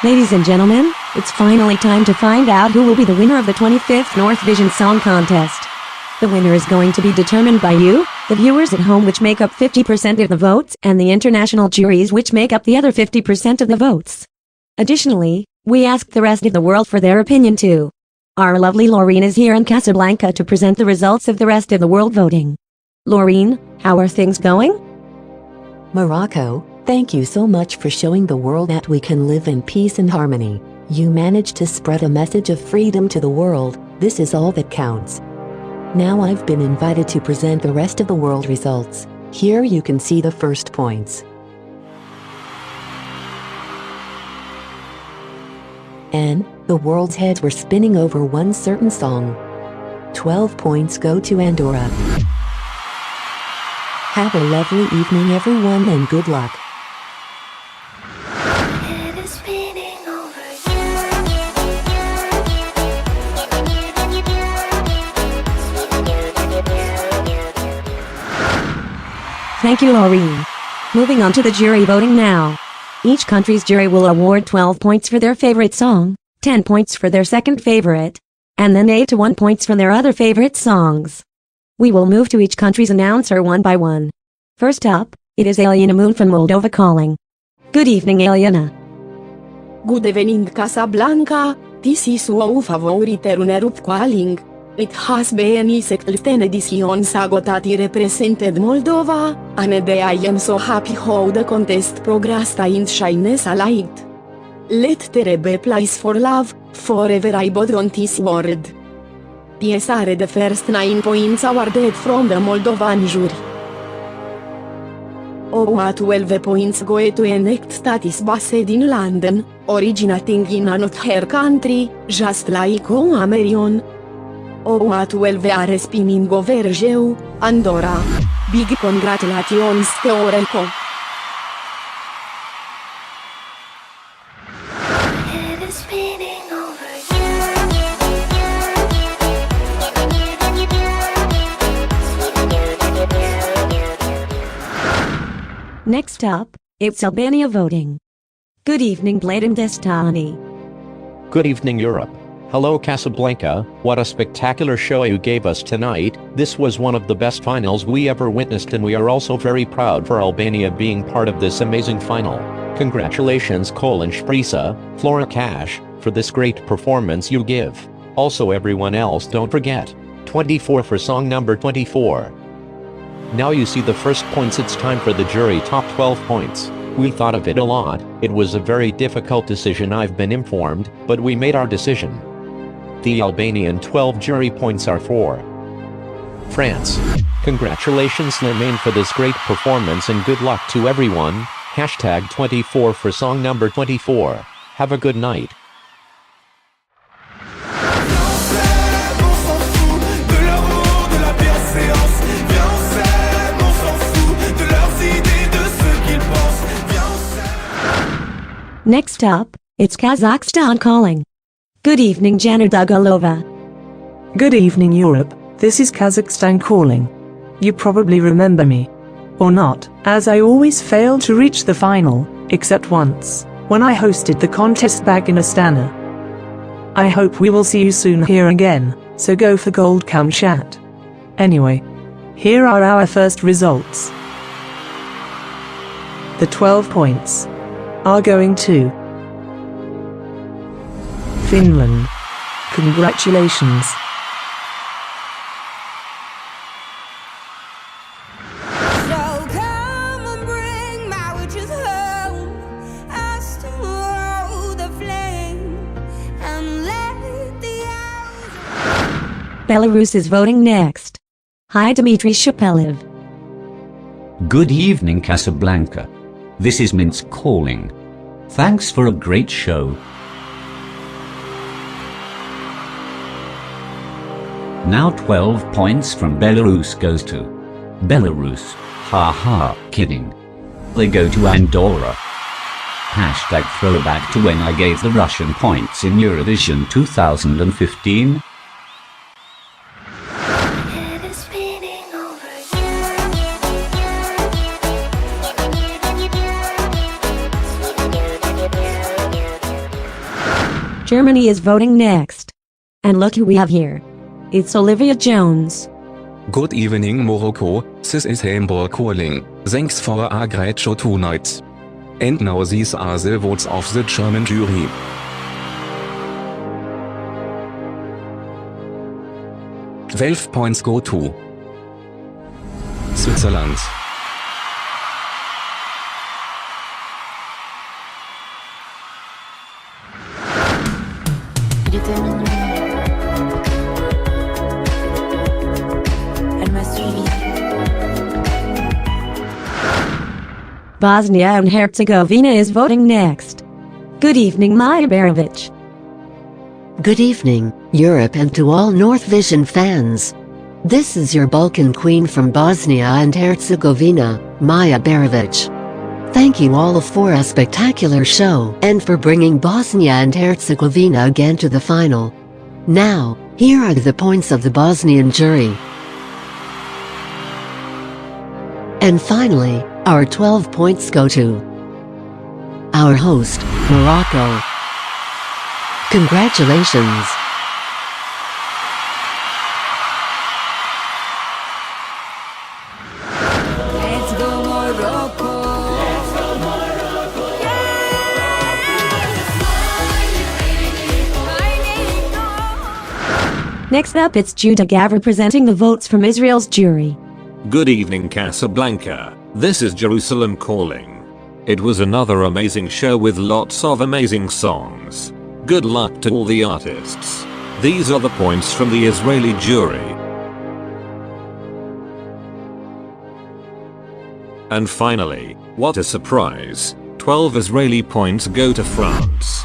Ladies and gentlemen, it's finally time to find out who will be the winner of the 25th North Vision Song Contest. The winner is going to be determined by you, the viewers at home, which make up 50% of the votes, and the international juries, which make up the other 50% of the votes. Additionally, we asked the rest of the world for their opinion too. Our lovely Laureen is here in Casablanca to present the results of the rest of the world voting. Laureen, how are things going? Morocco, thank you so much for showing the world that we can live in peace and harmony. You managed to spread a message of freedom to the world. This is all that counts. Now I've been invited to present the rest of the world results. Here you can see the first points. And the world's heads were spinning over one certain song. 12 points go to Andorra. Have a lovely evening everyone and good luck. Thank you, Laureen. Moving on to the jury voting now. Each country's jury will award 12 points for their favorite song, 10 points for their second favorite, and then 8 to 1 points for their other favorite songs. We will move to each country's announcer one by one. First up, it is Aliana Moon from Moldova calling. Good evening, Aliana. Good evening, Casablanca. This is our favorite runner-up calling. It has been a second edition Sagotati represented Moldova, and I am so happy how the contest progressed and shines a light. Let there be place for love, forever I bought on this word. These are the first 9 points awarded from the Moldovan jury. Our 12 points go to an act that is based in London, originating in another country, just like our American. Our 12 are spinning over Jeu, Andorra. Big congratulations to Oreco. Next up, it's Albania voting. Good evening, Bladen Destani. Good evening, Europe. Hello, Casablanca. What a spectacular show you gave us tonight. This was one of the best finals we ever witnessed, and we are also very proud for Albania being part of this amazing final. Congratulations, Colin Sprisa, Flora Cash, for this great performance you give. Also everyone else, don't forget. 24 for song number 24. Now you see the first points. It's time for the jury top 12 points. We thought of it a lot. It was a very difficult decision, I've been informed, but we made our decision. The Albanian 12 jury points are for France. Congratulations, Lermain, for this great performance, and good luck to everyone. Hashtag 24 for song number 24. Have a good night. Next up, it's Kazakhstan calling. Good evening, Jana Dugalova. Good evening, Europe. This is Kazakhstan calling. You probably remember me. Or not, as I always fail to reach the final, except once, when I hosted the contest back in Astana. I hope we will see you soon here again, so go for gold come chat. Anyway, here are our first results. The 12 points are going to Finland. Congratulations. So come and bring my witches home, us to hold the flame and let the hours. Belarus is voting next. Hi, Dmitry Shapelev. Good evening, Casablanca. This is Minsk calling. Thanks for a great show. Now 12 points from Belarus goes to Belarus. Haha, kidding. They go to Andorra. Hashtag throwback to when I gave the Russian points in Eurovision 2015. Germany is voting next. And look who we have here. It's Olivia Jones. Good evening Morocco, this is Hamburg calling. Thanks for a great show tonight. And now these are the votes of the German jury. Twelve points go to Switzerland. Il était minuit. Elle m'a suivi. Bosnia and Herzegovina is voting next. Good evening, Maya Berovic. Good evening, Europe, and to all North Vision fans. This is your Balkan Queen from Bosnia and Herzegovina, Maya Berovic. Thank you all for a spectacular show and for bringing Bosnia and Herzegovina again to the final. Now, here are the points of the Bosnian jury. And finally, our 12 points go to our host, Morocco. Congratulations! Let's go Morocco. Let's go Morocco. Yeah. Next up, it's Judah Gavra presenting the votes from Israel's jury. Good evening Casablanca, this is Jerusalem calling. It was another amazing show with lots of amazing songs. Good luck to all the artists. These are the points from the Israeli jury. And finally, what a surprise, 12 Israeli points go to France.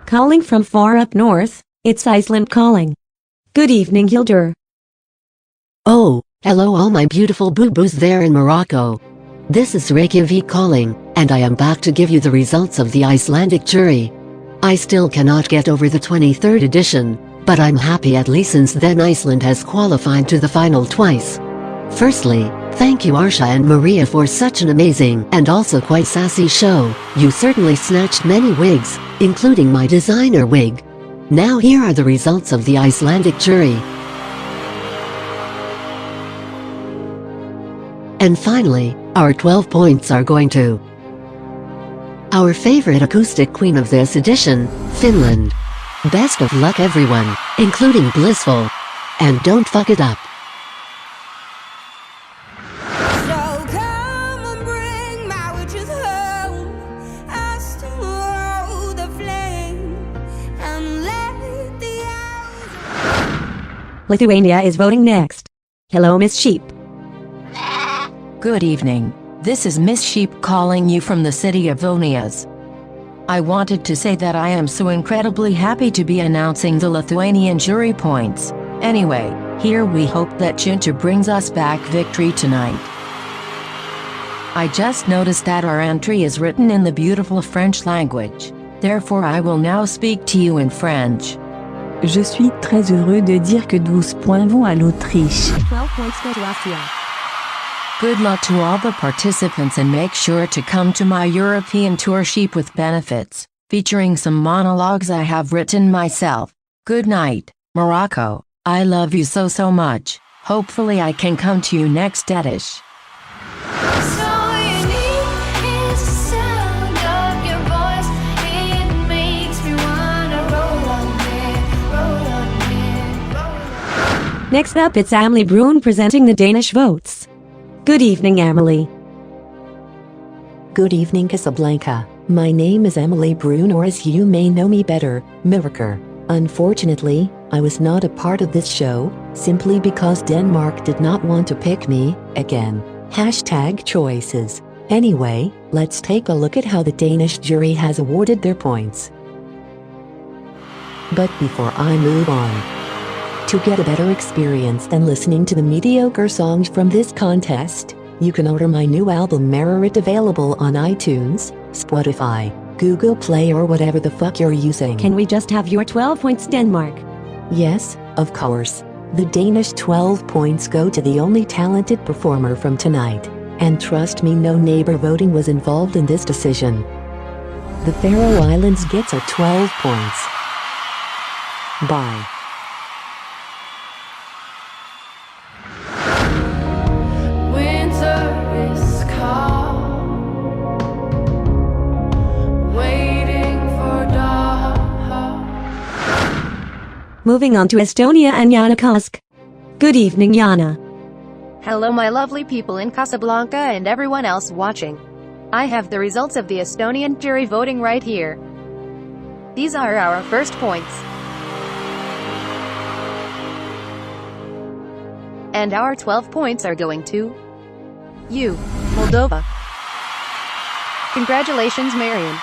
Calling from far up north, it's Iceland calling. Good evening, Hildur. Oh, hello all my beautiful boo-boos there in Morocco. This is Reykjavik calling, and I am back to give you the results of the Icelandic jury. I still cannot get over the 23rd edition, but I'm happy at least since then Iceland has qualified to the final twice. Firstly, thank you Arsha and Maria for such an amazing and also quite sassy show. You certainly snatched many wigs, including my designer wig. Now here are the results of the Icelandic jury. And finally, our 12 points are going to our favorite acoustic queen of this edition, Finland. Best of luck everyone, including Blissful. And don't fuck it up. So come and bring my witches home. I still hold the flame and let the hours. Lithuania is voting next. Hello, Miss Sheep. Good evening. This is Miss Sheep calling you from the city of Vilnius. I wanted to say that I am so incredibly happy to be announcing the Lithuanian jury points. Anyway, here we hope that Ginger brings us back victory tonight. I just noticed that our entry is written in the beautiful French language. Therefore I will now speak to you in French. Je suis très heureux de dire que 12 points vont à l'Autriche. 12 points go to Austria. Good luck to all the participants and make sure to come to my European tour Sheep with Benefits, featuring some monologues I have written myself. Good night, Morocco. I love you so much. Hopefully I can come to you next edition. So unique is the sound of your voice. It makes me wanna roll on it. Next up, it's Amelie Brun presenting the Danish votes. Good evening, Amelie. Good evening Casablanca. My name is Emily Brun, or as you may know me better, Miraker. Unfortunately, I was not a part of this show, simply because Denmark did not want to pick me, again. #choices. Anyway, let's take a look at how the Danish jury has awarded their points. But before I move on, to get a better experience than listening to the mediocre songs from this contest, you can order my new album Mirror It, available on iTunes, Spotify, Google Play or whatever the fuck you're using. Can we just have your 12 points, Denmark? Yes, of course. The Danish 12 points go to the only talented performer from tonight. And trust me, no neighbor voting was involved in this decision. The Faroe Islands gets a 12 points. Bye. Winter is cold, waiting for dawn. Moving on to Estonia and Jana Kusk. Good evening, Jana. Hello my lovely people in Casablanca and everyone else watching. I have the results of the Estonian jury voting right here. These are our first points. And our 12 points are going to you, Moldova. Congratulations, Marion.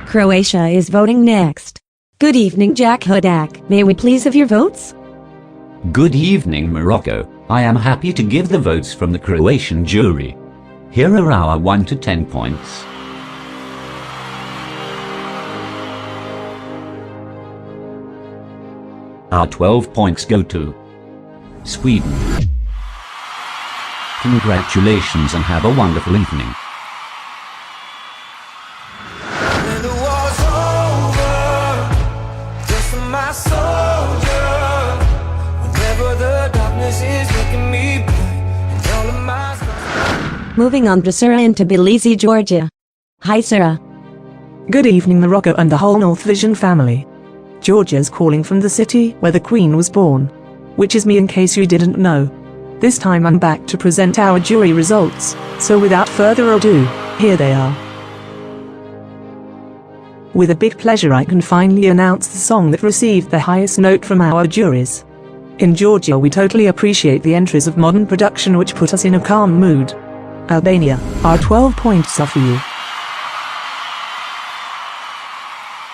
Croatia is voting next. Good evening, Jack Hudak. May we please have your votes? Good evening, Morocco. I am happy to give the votes from the Croatian jury. Here are our 1 to 10 points. Our 12 points go to Sweden. Congratulations and have a wonderful evening. Moving on to Sura in Tbilisi, Georgia. Hi, Sura. Good evening, Morocco and the whole North Vision family. Georgia's calling from the city where the Queen was born. Which is me, in case you didn't know. This time I'm back to present our jury results, so without further ado, here they are. With a big pleasure I can finally announce the song that received the highest note from our juries. In Georgia we totally appreciate the entries of modern production which put us in a calm mood. Albania, our 12 points are for you.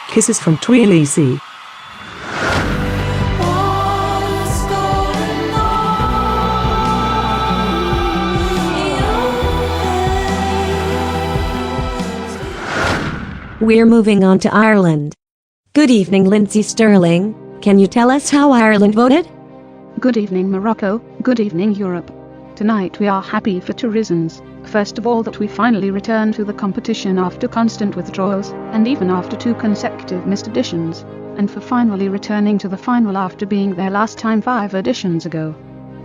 Kisses from Tbilisi. What's going on? We're moving on to Ireland. Good evening, Lindsay Sterling. Can you tell us how Ireland voted? Good evening, Morocco. Good evening, Europe. Tonight we are happy for two reasons. First of all, that we finally returned to the competition after constant withdrawals, and even after 2 consecutive missed editions, and for finally returning to the final after being there last time 5 editions ago.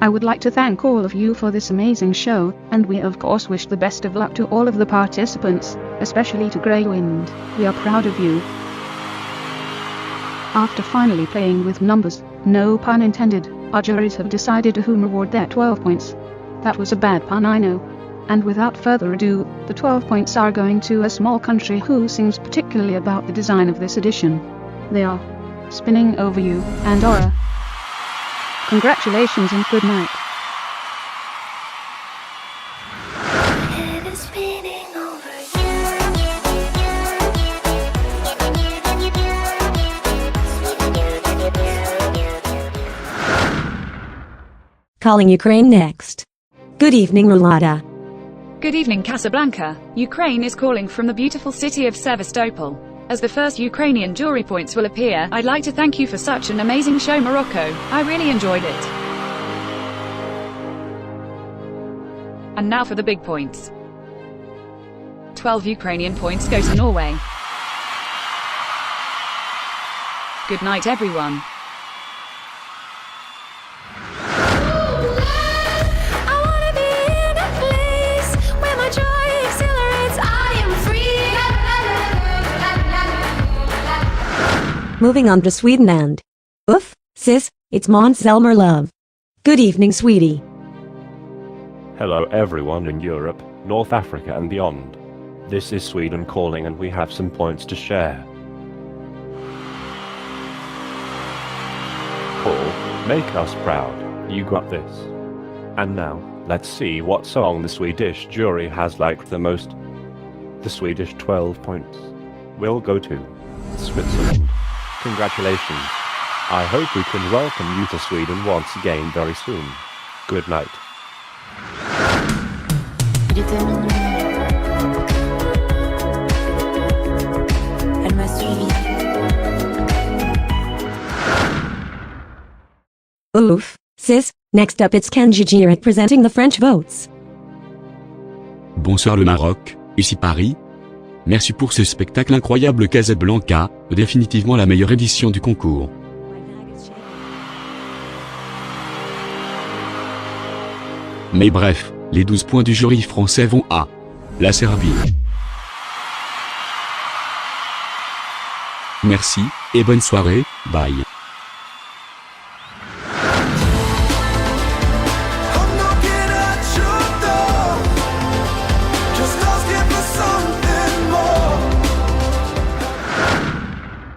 I would like to thank all of you for this amazing show, and we of course wish the best of luck to all of the participants, especially to Grey Wind. We are proud of you. After finally playing with numbers, no pun intended, our juries have decided to whom reward their 12 points. That was a bad pun, I know. And without further ado, the 12 points are going to a small country who sings particularly about the design of this edition. They are Spinning Over You and Aura. Congratulations and good night. Head is spinning over Calling Ukraine next. Good evening, Rulata. Good evening, Casablanca. Ukraine is calling from the beautiful city of Sevastopol. As the first Ukrainian jury points will appear, I'd like to thank you for such an amazing show, Morocco. I really enjoyed it. And now for the big points. 12 Ukrainian points go to Norway. Good night, everyone. I wanna be in a place where my joy accelerates. I am free. Moving on to Sweden and... Oof, sis, it's Måns Zelmer Love. Good evening, sweetie. Hello everyone in Europe, North Africa and beyond. This is Sweden calling and we have some points to share. Paul, make us proud. You got this. And now, let's see what song the Swedish jury has liked the most. The Swedish 12 points will go to Switzerland. Congratulations. I hope we can welcome you to Sweden once again very soon. Good night. Il était minuit. Elle m'a suivi. Oof, sis. Next up it's Kenji Girac presenting the French votes. Bonsoir le Maroc, ici Paris. Merci pour ce spectacle incroyable Casablanca, définitivement la meilleure édition du concours. Mais bref, les 12 points du jury français vont à la Serbie. Merci, et bonne soirée, bye.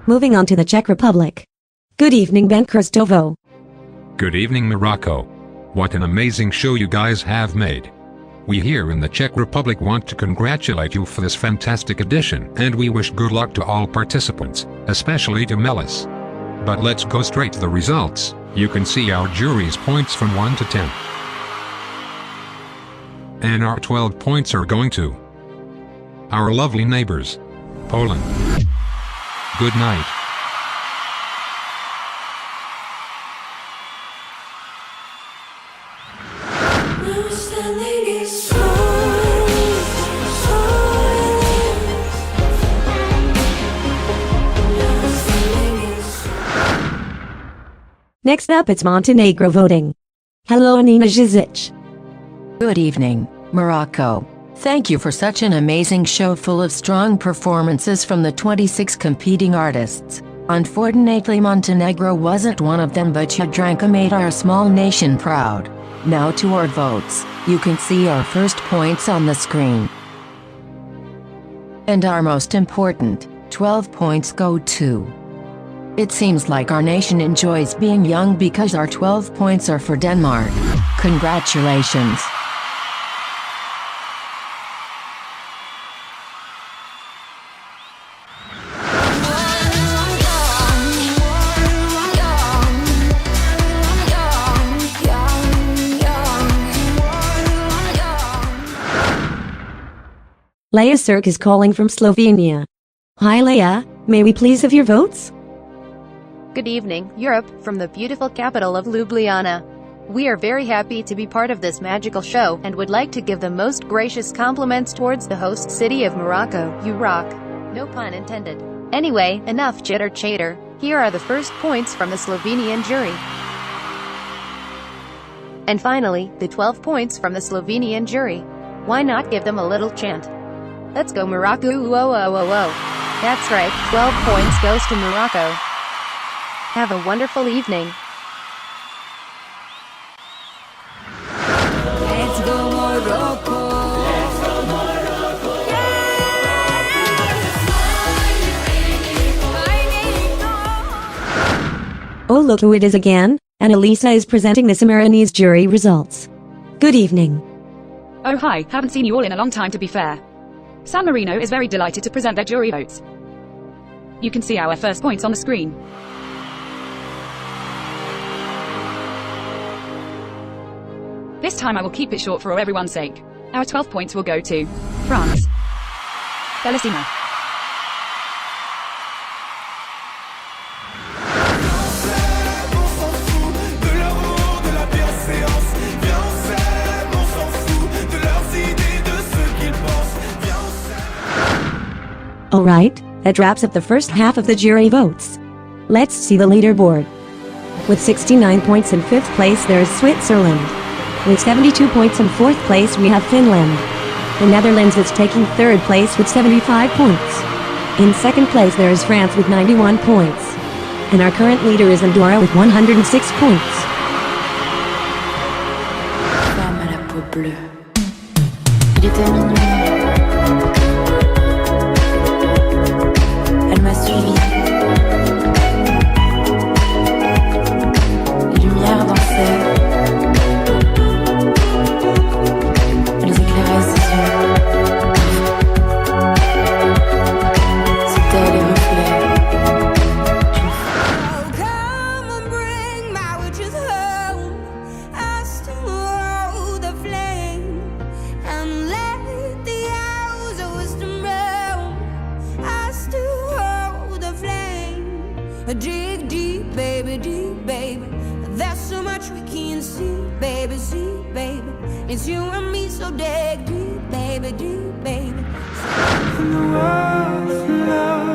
Moving on to the Czech Republic. Good evening, Ben Kristovo. Good evening, Morocco. What an amazing show you guys have made. We here in the Czech Republic want to congratulate you for this fantastic edition, and we wish good luck to all participants, especially to Melis. But let's go straight to the results. You can see our jury's points from 1 to 10. And our 12 points are going to our lovely neighbors, Poland. Good night. Next up it's Montenegro voting. Hello Anina Zizic. Good evening, Morocco. Thank you for such an amazing show full of strong performances from the 26 competing artists. Unfortunately Montenegro wasn't one of them, but Jadranka made our small nation proud. Now to our votes. You can see our first points on the screen. And our most important, 12 points go to. It seems like our nation enjoys being young because our 12 points are for Denmark. Congratulations. Leia Sirk is calling from Slovenia. Hi Leia, may we please have your votes? Good evening, Europe, from the beautiful capital of Ljubljana. We are very happy to be part of this magical show and would like to give the most gracious compliments towards the host city of Morocco. You rock. No pun intended. Anyway, enough chitter chatter. Here are the first points from the Slovenian jury. And finally, the 12 points from the Slovenian jury. Why not give them a little chant? Let's go Morocco, whoa whoa whoa whoa. That's right, 12 points goes to Morocco. Have a wonderful evening. Let's go Morocco. Let's go Morocco. Oh look who it is again, Annalisa is presenting the Sammarinese jury results. Good evening. Oh hi, haven't seen you all in a long time to be fair. San Marino is very delighted to present their jury votes. You can see our first points on the screen. This time I will keep it short for everyone's sake. Our 12 points will go to France. Bellissima. Alright, that wraps up the first half of the jury votes. Let's see the leaderboard. With 69 points in 5th place there is Switzerland. With 72 points in 4th place we have Finland. The Netherlands is taking 3rd place with 75 points. In 2nd place there is France with 91 points. And our current leader is Andorra with 106 points. Femme à la peau bleue. Il était minuit. Elle m'a suivi. Les lumières dansaient. Elles éclairaient ses yeux. C'était les reflets Dig deep, baby, deep, baby. There's so much we can't see, baby, it's you and me, so dig deep, baby, deep, baby. And the world's love